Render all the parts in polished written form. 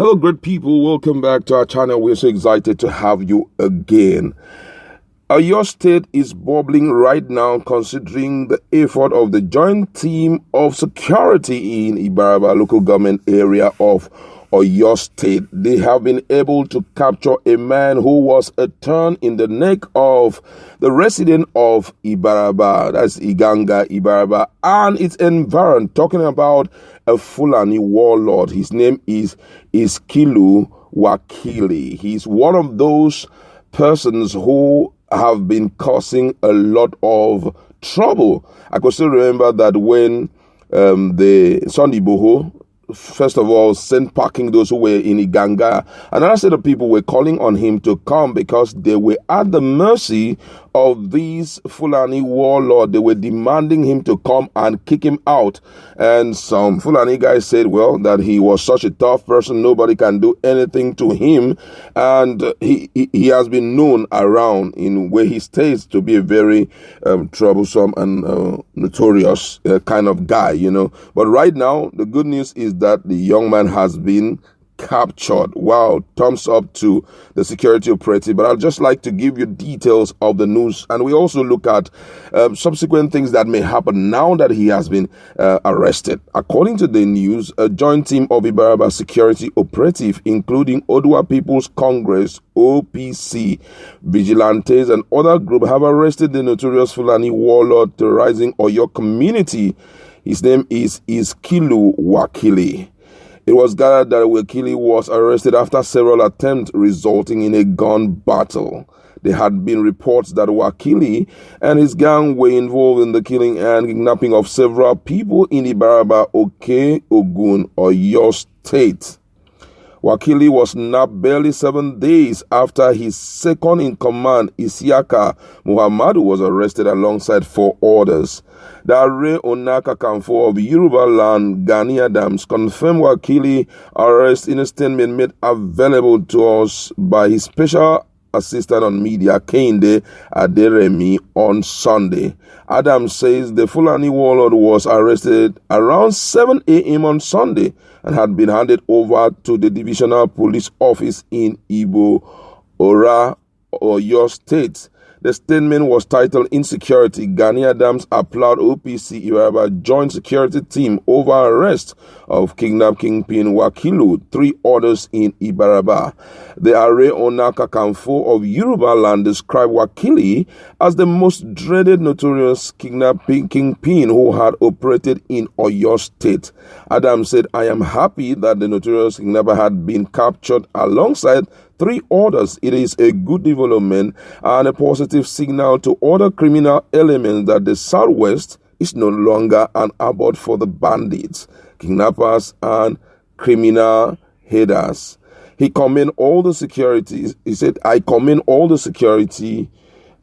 Hello, great people. Welcome back to our channel. We're so excited to have you again. Your state is bubbling right now considering the effort of the joint team of security in Ibarapa local government area of Oyo State. They have been able to capture a man who was a turn in the neck of the resident of Ibarapa, that's Iganga, Ibarapa, and its environment, talking about a Fulani warlord. His name is Kilu Wakili. He's one of those persons who have been causing a lot of trouble. I could still remember that when the Sunday Boho, first of all, sent packing those who were in Iganga, another set of people were calling on him to come because they were at the mercy of these Fulani warlord. They were demanding him to come and kick him out. And some Fulani guys said, well, that he was such a tough person, nobody can do anything to him. And he has been known around in where he stays to be a very troublesome and notorious kind of guy, you know. But right now, the good news is that the young man has been captured. Wow, thumbs up to the security operative. But I'd just like to give you details of the news, and we also look at subsequent things that may happen now that he has been arrested. According to the news, a joint team of Ibarapa security operative, including Odua People's Congress, OPC, vigilantes, and other groups have arrested the notorious Fulani warlord terrorizing Oyo community. His name is Kilu Wakili. It was gathered that Wakili was arrested after several attempts resulting in a gun battle. There had been reports that Wakili and his gang were involved in the killing and kidnapping of several people in Ibarapa, Oke, Ogun, Oyo State. Wakili was nabbed barely 7 days after his second-in-command, Isiaka Muhammadu, was arrested alongside 4 others. The Are Onaka Kamfo of Yoruba land, Gani Adams, confirmed Wakili arrest in a statement made available to us by his special assistant on media, Kingp Aderemi, on Sunday. Adams says the Fulani warlord was arrested around 7 a.m. on Sunday and had been handed over to the divisional police office in Ibo Ora, Oyo State. The statement was titled Insecurity. Gani Adams applaud OPC Ibarapa joint security team over arrest of Kingpin Wakilu, 3 others in Ibarapa. The Are Onaka Kamfo of Yoruba land described Wakili as the most dreaded notorious kingpin who had operated in Oyo State. Adams said, I am happy that the notorious kidnapper had been captured alongside 3 others. It is a good development and a positive signal to other criminal elements that the Southwest is no longer an abode for the bandits, kidnappers, and criminal headers. He commended all the security. He said, I commend all the security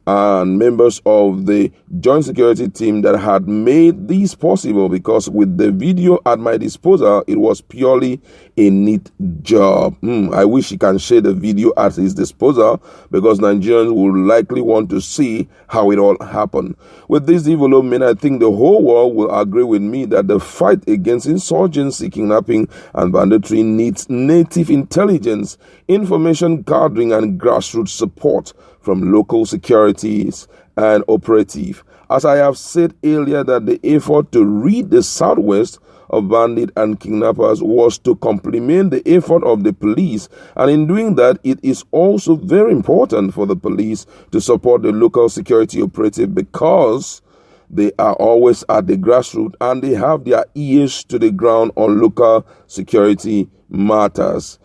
and members of the joint security team that had made this possible, because with the video at my disposal, it was purely a neat job. I wish he can share the video at his disposal, because Nigerians will likely want to see how it all happened. With this development, I think the whole world will agree with me that the fight against insurgency, kidnapping, and banditry needs native intelligence, information gathering, and grassroots support from local securities and operative. As I have said earlier, that the effort to rid the Southwest of bandits and kidnappers was to complement the effort of the police, and in doing that, it is also very important for the police to support the local security operative, because they are always at the grassroots and they have their ears to the ground on local security matters.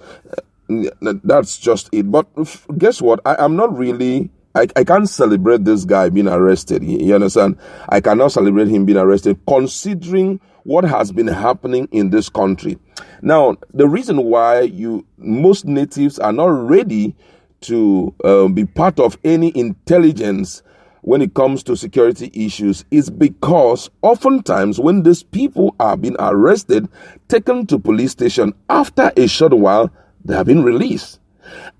That's just it. But guess what? I'm not really, I can't celebrate this guy being arrested. You understand? I cannot celebrate him being arrested considering what has been happening in this country. Now, the reason why most natives are not ready to be part of any intelligence when it comes to security issues is because oftentimes when these people are being arrested, taken to police station, after a short while, they have been released.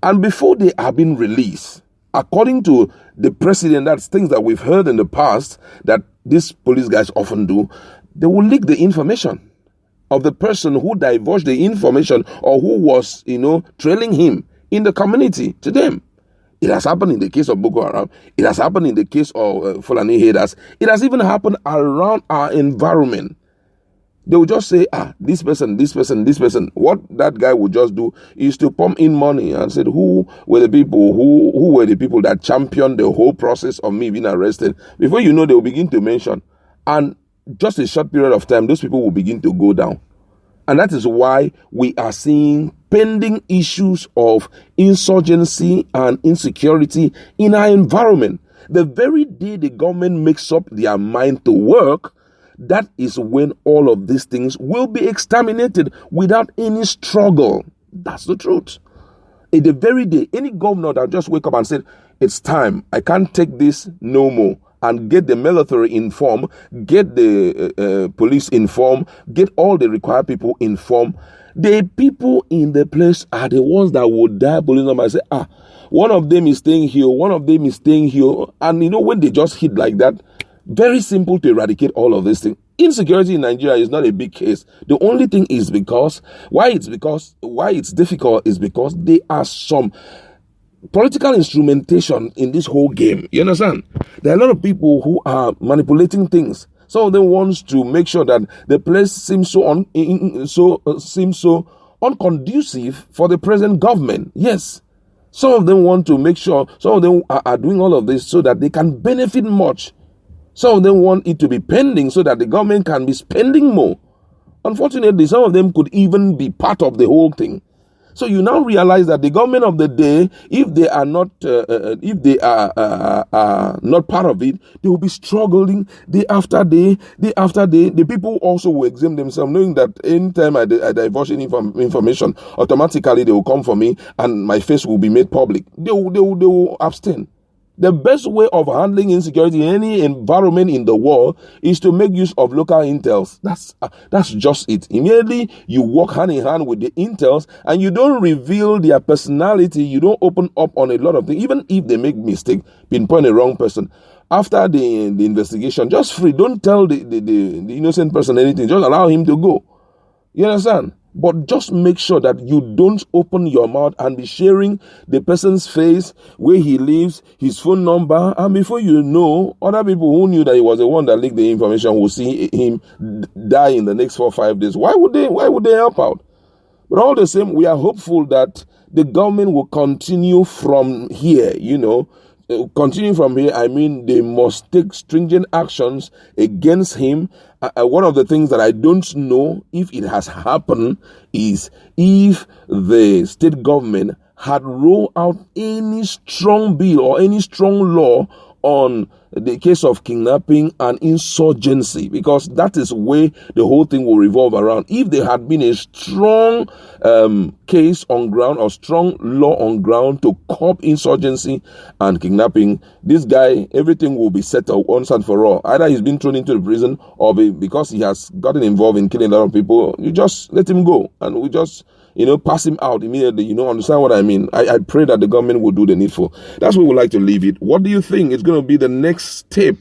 And before they have been released, according to the president, that's things that we've heard in the past that these police guys often do, they will leak the information. of the person who divulged the information or who was, trailing him in the community to them. It has happened in the case of Boko Haram. It has happened in the case of Fulani haters. It has even happened around our environment. They will just say, this person. What that guy would just do is to pump in money and said, who were the people that championed the whole process of me being arrested? Before you know, they will begin to mention. And just a short period of time, those people will begin to go down. And that is why we are seeing pending issues of insurgency and insecurity in our environment. The very day the government makes up their mind to work, that is when all of these things will be exterminated without any struggle. That's the truth. In the very day, any governor that just wake up and said, it's time, I can't take this no more, and get the military informed, get the police informed, get all the required people informed, the people in the place are the ones that would die police number and say, one of them is staying here, one of them is staying here. And when they just hit like that, very simple to eradicate all of these things. Insecurity in Nigeria is not a big case. The only thing is why it's difficult is because there are some political instrumentation in this whole game. You understand? There are a lot of people who are manipulating things. Some of them wants to make sure that the place seems so unconducive for the present government. Yes. Some of them want to make sure, some of them are doing all of this so that they can benefit much. Some of them want it to be pending so that the government can be spending more. Unfortunately, some of them could even be part of the whole thing. So you now realize that the government of the day, if they are not not part of it, they will be struggling day after day, day after day. The people also will exempt themselves, knowing that anytime I divulge any information, automatically they will come for me and my face will be made public. They will abstain. The best way of handling insecurity in any environment in the world is to make use of local intels. That's just it. Immediately, you work hand in hand with the intels and you don't reveal their personality. You don't open up on a lot of things. Even if they make mistake, pinpoint a wrong person. After the investigation, just free. Don't tell the innocent person anything. Just allow him to go. You understand? But just make sure that you don't open your mouth and be sharing the person's face, where he lives, his phone number. And before you know, other people who knew that he was the one that leaked the information will see him die in the next 4 or 5 days. Why would they help out? But all the same, we are hopeful that the government will continue from here, Continue from here, I mean, they must take stringent actions against him. One of the things that I don't know if it has happened is if the state government had rolled out any strong bill or any strong law on the case of kidnapping and insurgency, because that is where the whole thing will revolve around. If there had been a strong case on ground or strong law on ground to curb insurgency and kidnapping, this guy, everything will be settled once and for all. Either he's been thrown into the prison or because he has gotten involved in killing a lot of people, you just let him go and we just pass him out immediately. Understand what I mean? I pray that the government will do the needful. That's where we like to leave it. What do you think is going to be the next step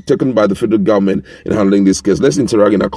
taken by the federal government in handling this case? Let's interact in our